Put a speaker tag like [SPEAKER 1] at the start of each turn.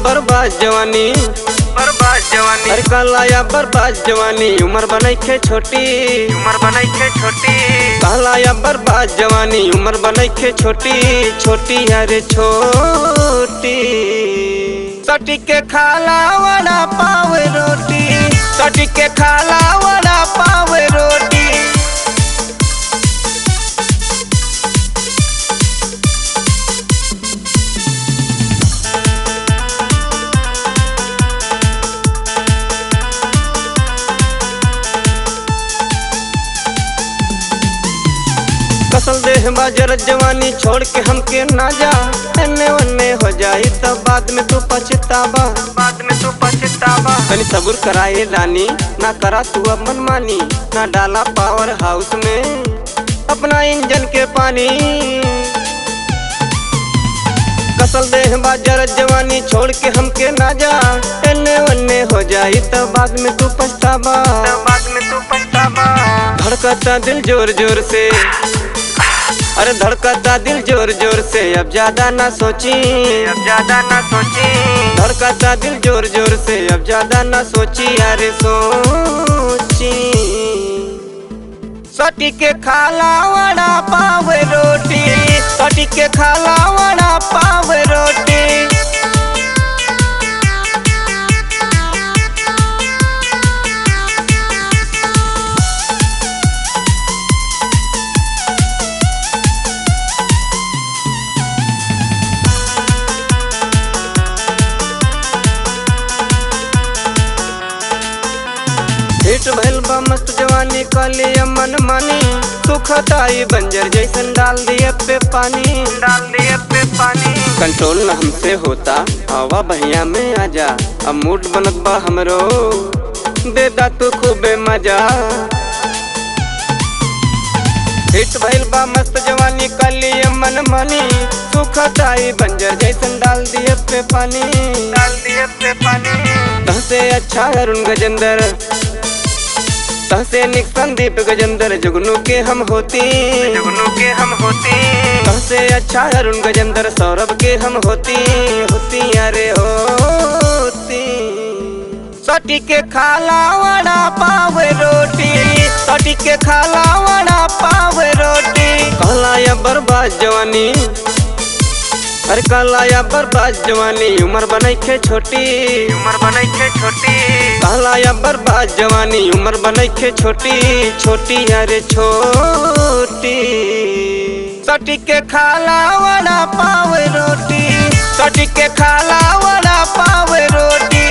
[SPEAKER 1] बर्बाद जवानी,
[SPEAKER 2] बर्बाद जवानी।
[SPEAKER 1] अरे कहलाया बर्बाद जवानी, उम्र बनैखे छोटी,
[SPEAKER 2] उम्र बनैखे छोटी।
[SPEAKER 1] कहलाया बर्बाद जवानी, उम्र बनैखे छोटी, छोटी अरे छोटी। सटी के खाला वड़ा पाव रोटी, सटी के खाला वड़ा पाव रोटी। कसल देह बाजर जवानी, छोड़ के हमके ना जा, एने ओने हो जाई तो बाद में तू पछतावा,
[SPEAKER 2] बाद में तू पछतावा।
[SPEAKER 1] तनी सब्र कराए रानी, ना करा तू अब मनमानी, ना डाला पावर हाउस में अपना इंजन के पानी। कसल देह बाजर जवानी, छोड़ के हमके ना जा, एने ओने हो जाई तो बाद में तू पछतावा,
[SPEAKER 2] बाद में तू पछतावा।
[SPEAKER 1] धड़कता दिल जोर जोर से, अरे धड़कता दिल जोर जोर से, अब ज्यादा ना सोची,
[SPEAKER 2] अब ज्यादा ना सोची।
[SPEAKER 1] धड़कता दिल जोर जोर से, अब ज्यादा ना सोची, अरे सोची। सटी के खाला वड़ा पाव रोटी, सटी के खाला वड़ा पाव रोटी। हिट भइल बा मस्त जवानी, कलिया मन मानी, सुखताई बंजर जैसन डाल दिए पे पानी,
[SPEAKER 2] डाल दिए पे पानी।
[SPEAKER 1] कंट्रोल न हमसे होता, हवा बहिया में आजा, अब मूड बनत बा हमरो, दे दा तू खूबे मजा। हिट भइल बा मस्त जवानी, कलिया मन मानी, सुखताई बंजर जैसन डाल दिए पे पानी,
[SPEAKER 2] डाल दिए पे पानी।
[SPEAKER 1] तहसे अच्छा अरुण गजेंद्र, तहसे निक संदीप गजेंद्र, जुगनू के हम होती,
[SPEAKER 2] जुगनू के हम होती।
[SPEAKER 1] तहसे अच्छा अरुण गजेंद्र, सौरभ के हम होती, होती अरे होती। सटी के खाला वड़ा पाव रोटी, सटी के खाला वड़ा पाव रोटी। कहलाया बर्बाद जवानी, अरे कहलाया बर्बाद जवानी, उम्र बनैखे छोटी,
[SPEAKER 2] उम्र बनैखे छोटी।
[SPEAKER 1] कहलाया बर्बाद जवानी, उम्र बनैखे छोटी, छोटी अरे छोटी। सटी के खाला वड़ा पाव रोटी, सटी के खाला वड़ा पाव रोटी।